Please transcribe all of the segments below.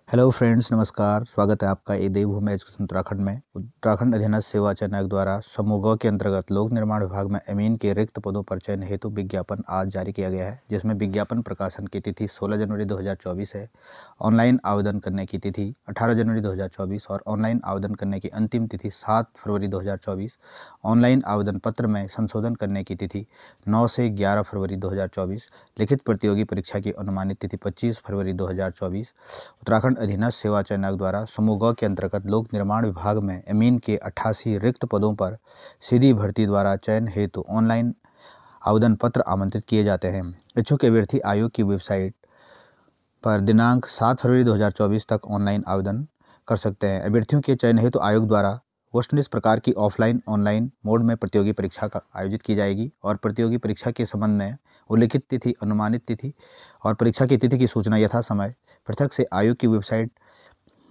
Hello friends, नमस्कार। स्वागत है आपका ये देवभूमि एजुकेशन उत्तराखंड में। उत्तराखंड अधीनस्थ सेवा चयन आयोग द्वारा समूह ग के अंतर्गत लोक निर्माण विभाग में अमीन के रिक्त पदों पर चयन हेतु विज्ञापन आज जारी किया गया है, जिसमें विज्ञापन प्रकाशन की तिथि 16 जनवरी 2024 है। ऑनलाइन आवेदन करने की तिथि 18 जनवरी 2024 और ऑनलाइन आवेदन करने की अंतिम तिथि 7 फरवरी 2024। ऑनलाइन आवेदन पत्र में संशोधन करने की तिथि 9 से 11 फरवरी 2024। लिखित प्रतियोगी परीक्षा की अनुमानित तिथि 25 फरवरी 2024। उत्तराखंड अधीनस्थ सेवा चयन आयोग द्वारा समूह ग के अंतर्गत लोक निर्माण विभाग में अमीन के 88 रिक्त पदों पर सीधी भर्ती द्वारा चयन हेतु ऑनलाइन आवेदन पत्र आमंत्रित किए जाते हैं। इच्छुक अभ्यर्थी आयोग की वेबसाइट पर दिनांक 7 फरवरी 2024 तक ऑनलाइन आवेदन कर सकते हैं। अभ्यर्थियों के चयन हेतु आयोग द्वारा वस्तुनिष्ठ प्रकार की ऑफलाइन ऑनलाइन मोड में प्रतियोगी परीक्षा का आयोजित की जाएगी और प्रतियोगी परीक्षा के संबंध में उल्लिखित तिथि, अनुमानित तिथि और परीक्षा की तिथि की सूचना यथा समय पृथक से आयोग की वेबसाइट,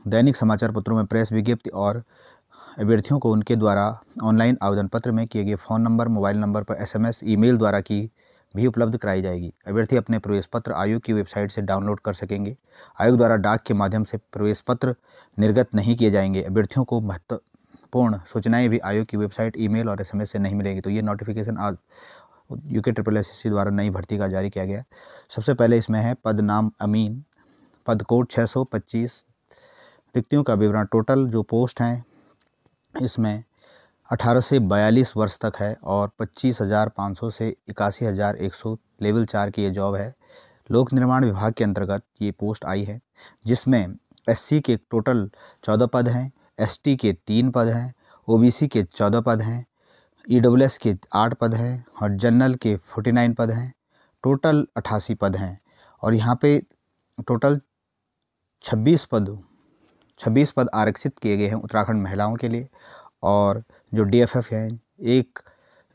दैनिक समाचार पत्रों में प्रेस विज्ञप्ति और अभ्यर्थियों को उनके द्वारा ऑनलाइन आवेदन पत्र में किए गए फ़ोन नंबर, मोबाइल नंबर पर SMS, ईमेल द्वारा की भी उपलब्ध कराई जाएगी। अभ्यर्थी अपने प्रवेश पत्र आयोग की वेबसाइट से डाउनलोड कर सकेंगे। आयोग द्वारा डाक के माध्यम से प्रवेश पत्र निर्गत नहीं किए जाएंगे। अभ्यर्थियों को महत्वपूर्ण सूचनाएं भी आयोग की वेबसाइट, ईमेल और SMS से नहीं मिलेगी। तो ये नोटिफिकेशन आज UKSSC द्वारा नई भर्ती का जारी किया गया। सबसे पहले इसमें है पद नाम अमीन, पद कोड 625। रिक्तियों का विवरण, टोटल जो पोस्ट हैं इसमें 18 से 42 वर्ष तक है और 25,500 से 81,100 लेवल 4 की ये जॉब है। लोक निर्माण विभाग के अंतर्गत ये पोस्ट आई है, जिसमें SC के टोटल 14 पद हैं, ST के 3 पद हैं, OBC के 14 पद हैं, EWS के 8 पद हैं और जनरल के 49 पद हैं। टोटल 88 पद हैं और यहाँ पे टोटल 26 पद आरक्षित किए गए हैं उत्तराखंड महिलाओं के लिए। और जो DFF हैं एक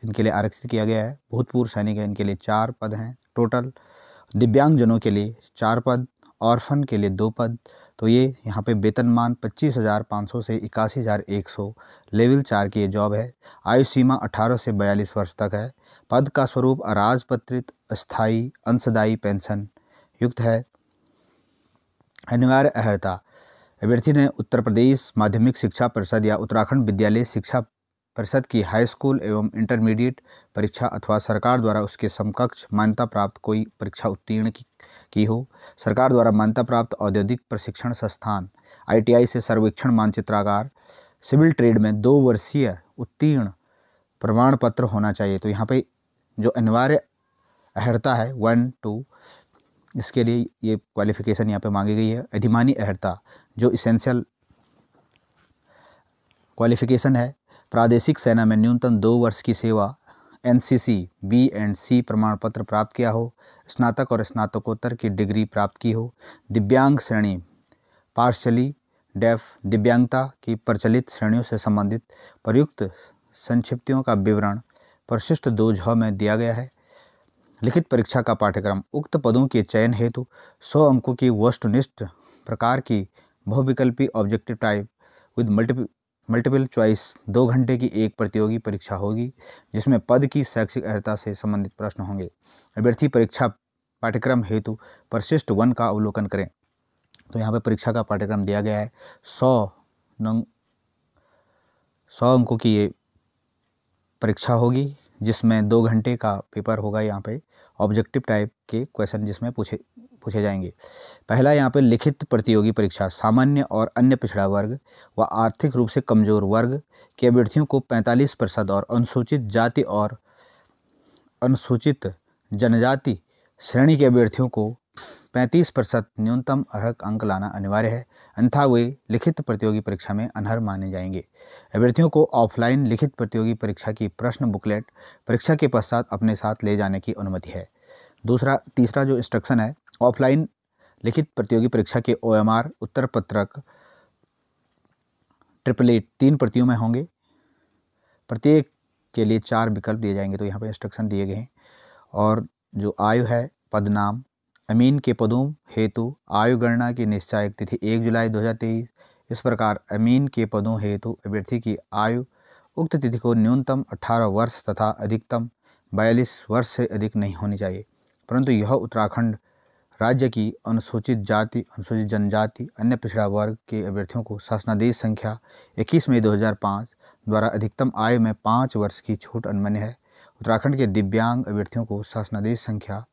इनके लिए आरक्षित किया गया है। भूतपूर्व सैनिक हैं, इनके लिए 4 पद हैं टोटल। दिव्यांगजनों के लिए 4 पद, ऑर्फन के लिए 2 पद। तो ये यहाँ पे वेतनमान 25,500 से 81,100 लेवल 4 की ये जॉब है। आयु सीमा 18 से 42 वर्ष तक है। पद का स्वरूप अराजपत्रित अस्थायी अंशदायी पेंशन युक्त है। अनिवार्य अर्हता, अभ्यर्थी ने उत्तर प्रदेश माध्यमिक शिक्षा परिषद या उत्तराखंड विद्यालय शिक्षा परिषद की हाई स्कूल एवं इंटरमीडिएट परीक्षा अथवा सरकार द्वारा उसके समकक्ष मान्यता प्राप्त कोई परीक्षा उत्तीर्ण की हो। सरकार द्वारा मान्यता प्राप्त औद्योगिक प्रशिक्षण संस्थान ITI से सर्वेक्षण मानचित्रागार सिविल ट्रेड में 2 वर्षीय उत्तीर्ण प्रमाण पत्र होना चाहिए। तो यहाँ पे जो अनिवार्य अर्हता है 1, 2, इसके लिए ये क्वालिफिकेशन यहाँ पे मांगी गई है। अधिमानी अर्हता जो इसेंशियल क्वालिफिकेशन है, प्रादेशिक सेना में न्यूनतम 2 वर्ष की सेवा, NCC B एंड C प्रमाण पत्र प्राप्त किया हो, स्नातक और स्नातकोत्तर की डिग्री प्राप्त की हो। दिव्यांग श्रेणी, पार्शली डेफ दिव्यांगता की प्रचलित श्रेणियों से संबंधित प्रयुक्त संक्षिप्तियों का विवरण परिशिष्ट 2 में दिया गया है। लिखित परीक्षा का पाठ्यक्रम, उक्त पदों के चयन हेतु 100 अंकों की वस्तुनिष्ठ प्रकार की बहुविकल्पी objective type with multiple choice 2 घंटे की एक प्रतियोगी परीक्षा होगी, जिसमें पद की शैक्षिक अर्हता से संबंधित प्रश्न होंगे। अभ्यर्थी परीक्षा पाठ्यक्रम हेतु परिशिष्ट 1 का अवलोकन करें। तो यहाँ पर परीक्षा का पाठ्यक्रम दिया गया है। 100 अंकों की ये परीक्षा होगी, जिसमें 2 घंटे का पेपर होगा। यहाँ पे ऑब्जेक्टिव टाइप के क्वेश्चन जिसमें पूछे जाएंगे। पहला यहाँ पे लिखित प्रतियोगी परीक्षा, सामान्य और अन्य पिछड़ा वर्ग व आर्थिक रूप से कमजोर वर्ग के अभ्यर्थियों को 45% और अनुसूचित जाति और अनुसूचित जनजाति श्रेणी के अभ्यर्थियों को 35% न्यूनतम अर्हक अंक लाना अनिवार्य है, अन्यथा वे लिखित प्रतियोगी परीक्षा में अनर्ह माने जाएंगे। अभ्यर्थियों को ऑफलाइन लिखित प्रतियोगी परीक्षा की प्रश्न बुकलेट परीक्षा के पश्चात अपने साथ ले जाने की अनुमति है। तीसरा जो इंस्ट्रक्शन है, ऑफलाइन लिखित प्रतियोगी परीक्षा के OMR उत्तर पत्रक 888 3 प्रतियों में होंगे। प्रत्येक के लिए 4 विकल्प दिए जाएंगे। तो यहाँ पे इंस्ट्रक्शन दिए गए हैं। और जो आयु है, पद नाम, अमीन के पदों हेतु आयु गणना की निश्चायक तिथि 1 जुलाई 2023। इस प्रकार अमीन के पदों हेतु अभ्यर्थी की आयु उक्त तिथि को न्यूनतम 18 वर्ष तथा अधिकतम 42 वर्ष से अधिक नहीं होनी चाहिए, परंतु यह उत्तराखंड राज्य की अनुसूचित जाति, अनुसूचित जनजाति, अन्य पिछड़ा वर्ग के अभ्यर्थियों को शासनादेश संख्या 21 मई 2005 द्वारा अधिकतम आयु में 5 वर्ष की छूट अन्वय है। उत्तराखंड के दिव्यांग अभ्यर्थियों को शासनादेश संख्या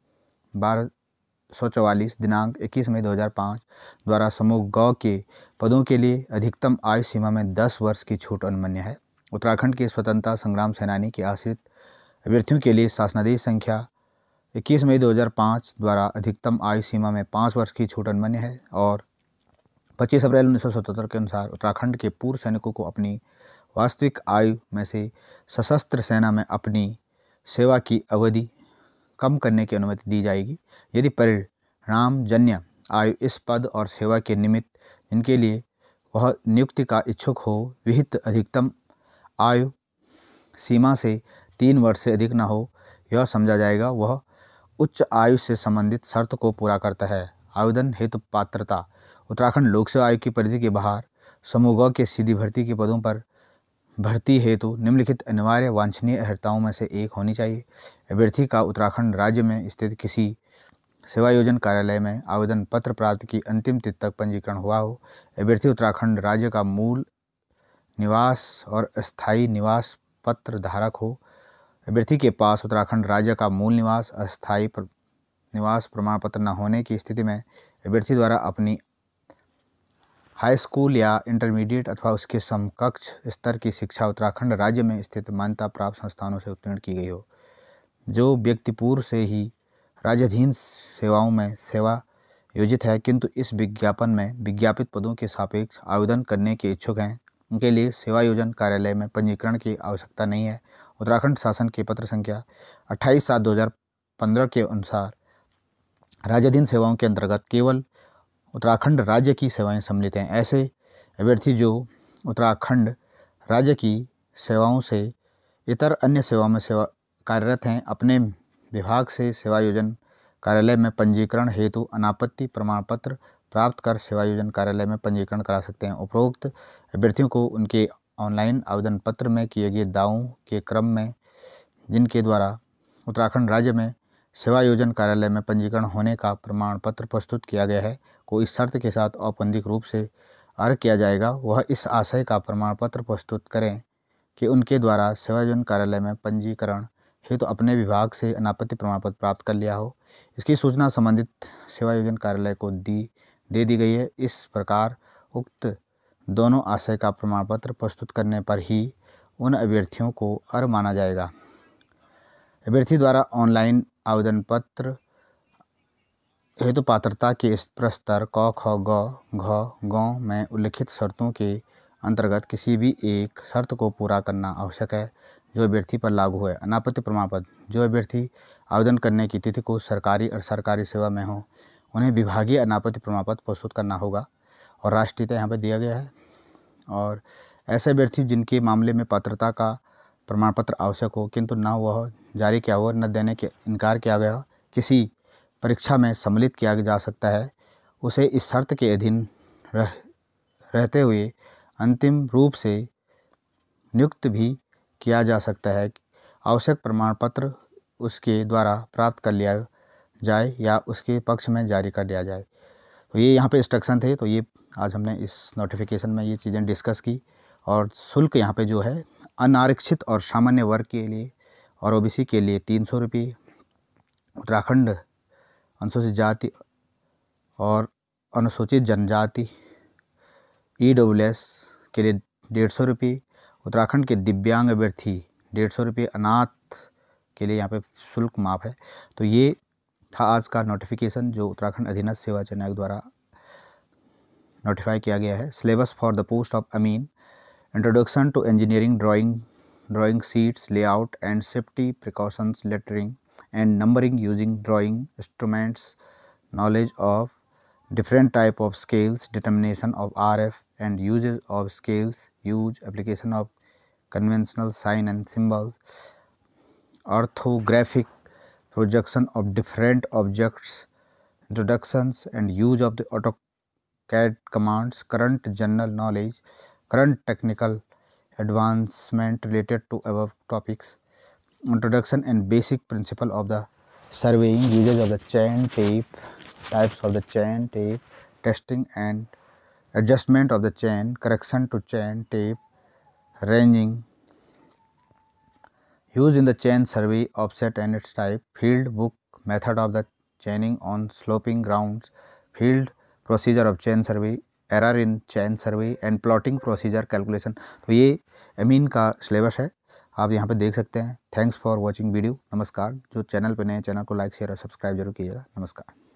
1244 दिनांक 21 मई 2005 द्वारा समूह ग के पदों के लिए अधिकतम आयु सीमा में 10 वर्ष की छूट अन्वय है। उत्तराखंड के स्वतंत्रता संग्राम सेनानी के आश्रित अभ्यर्थियों के लिए शासनादेश संख्या 21 मई 2005 द्वारा अधिकतम आयु सीमा में 5 वर्ष की छूट अन्वय है। और 25 अप्रैल 1977 के अनुसार उत्तराखंड के पूर्व सैनिकों को अपनी वास्तविक आयु में से सशस्त्र सेना में अपनी सेवा की अवधि कम करने की अनुमति दी जाएगी यदि परिणामजन्य आयु इस पद और सेवा के निमित्त जिनके लिए वह नियुक्ति का इच्छुक हो विहित अधिकतम आयु सीमा से 3 वर्ष से अधिक न हो, यह समझा जाएगा वह उच्च आयु से संबंधित शर्त को पूरा करता है। आवेदन हेतु पात्रता: उत्तराखंड लोक सेवा आयोग की परिधि के बाहर समूह ग के सीधी भर्ती के पदों पर भर्ती हेतु निम्नलिखित अनिवार्य वांछनीय अर्हताओं में से एक होनी चाहिए। अभ्यर्थी का उत्तराखंड राज्य में स्थित किसी सेवायोजन कार्यालय में आवेदन पत्र प्राप्ति की अंतिम तिथि तक पंजीकरण हुआ हो। अभ्यर्थी उत्तराखंड राज्य का मूल निवास और अस्थायी निवास पत्र धारक हो। अभ्यर्थी के पास उत्तराखंड राज्य का मूल निवास अस्थायी निवास प्रमाण पत्र न होने की स्थिति में अभ्यर्थी द्वारा अपनी हाई स्कूल या इंटरमीडिएट अथवा उसके समकक्ष स्तर की शिक्षा उत्तराखंड राज्य में स्थित मान्यता प्राप्त संस्थानों से उत्तीर्ण की गई हो। जो व्यक्ति पूर्व से ही राज्याधीन सेवाओं में सेवा योजित है किंतु इस विज्ञापन में विज्ञापित पदों के सापेक्ष आवेदन करने के इच्छुक हैं, उनके लिए सेवायोजन कार्यालय में पंजीकरण की आवश्यकता नहीं है। उत्तराखंड शासन के पत्र संख्या 28/7/2015 के अनुसार राज्याधीन सेवाओं के अंतर्गत केवल उत्तराखंड राज्य की सेवाएं सम्मिलित हैं। ऐसे अभ्यर्थी जो उत्तराखंड राज्य की सेवाओं से इतर अन्य सेवाओं में सेवा कार्यरत हैं अपने विभाग से सेवायोजन कार्यालय में पंजीकरण हेतु अनापत्ति प्रमाण पत्र प्राप्त कर सेवायोजन कार्यालय में पंजीकरण करा सकते हैं। उपरोक्त अभ्यर्थियों को उनके ऑनलाइन आवेदन पत्र में किए गए दावों के क्रम में जिनके द्वारा उत्तराखंड राज्य में सेवायोजन कार्यालय में पंजीकरण होने का प्रमाण पत्र प्रस्तुत किया गया है को इस शर्त के साथ औपबंधिक रूप से अर्ह किया जाएगा वह इस आशय का प्रमाण पत्र प्रस्तुत करें कि उनके द्वारा सेवायोजन कार्यालय में पंजीकरण हेतु अपने विभाग से अनापत्ति प्रमाण पत्र प्राप्त कर लिया हो। इसकी सूचना संबंधित सेवायोजन कार्यालय को दे दी गई है। इस प्रकार उक्त दोनों आशय का प्रमाण पत्र प्रस्तुत करने पर ही उन अभ्यर्थियों को अर्ह माना जाएगा। अभ्यर्थी द्वारा ऑनलाइन आवेदन पत्र हेतु पात्रता के प्रस्तर क ख ग घ ग में उल्लिखित शर्तों के अंतर्गत किसी भी एक शर्त को पूरा करना आवश्यक है जो अभ्यर्थी पर लागू है। अनापत्ति प्रमाण पत्र: जो अभ्यर्थी आवेदन करने की तिथि को सरकारी और सरकारी सेवा में हो उन्हें विभागीय अनापत्ति प्रमाण पत्र प्रस्तुत करना होगा और राष्ट्रीयता यहाँ पर दिया गया है। और ऐसे अभ्यर्थी जिनके मामले में पात्रता का प्रमाण पत्र आवश्यक हो किंतु न वह जारी किया हो न देने के इनकार किया गया किसी परीक्षा में सम्मिलित किया जा सकता है, उसे इस शर्त के अधीन रहते हुए अंतिम रूप से नियुक्त भी किया जा सकता है। आवश्यक प्रमाण पत्र उसके द्वारा प्राप्त कर लिया जाए या उसके पक्ष में जारी कर दिया जाए। तो ये यहाँ पे इंस्ट्रक्शन थे। तो ये आज हमने इस नोटिफिकेशन में ये चीज़ें डिस्कस की। और शुल्क यहाँ पे जो है अनारक्षित और सामान्य वर्ग के लिए और ओबीसी के लिए 300 रुपये, उत्तराखंड अनुसूचित जाति और अनुसूचित जनजाति EWS के लिए 150 रुपये, उत्तराखंड के दिव्यांग अभ्यर्थी 150 रुपये, अनाथ के लिए यहाँ पे शुल्क माफ़ है। तो ये था आज का नोटिफिकेशन जो उत्तराखंड अधीनस्थ सेवा चयन आयोग द्वारा नोटिफाई किया गया है। Syllabus for the post of अमीन: introduction to engineering drawing sheets, layout and safety precautions, lettering and numbering using drawing instruments, knowledge of different type of scales, determination of RF and uses of scales, application of conventional sign and symbols, orthographic projection of different objects, introductions and use of the AutoCAD commands, current general knowledge, current technical advancement related to above topics, introduction and basic principle of the surveying, uses of the chain, tape, types of the chain tape, testing and adjustment of the chain, correction to chain tape, ranging, used in the chain survey, offset and its type, field book, method of the chaining on sloping grounds, field procedure of chain survey, error in chain survey and plotting procedure calculation। तो ये amine का syllabus है, आप यहाँ पे देख सकते हैं। Thanks for watching video. नमस्कार। जो चैनल पे नए, चैनल को लाइक शेयर और सब्सक्राइब जरूर कीजिएगा। नमस्कार।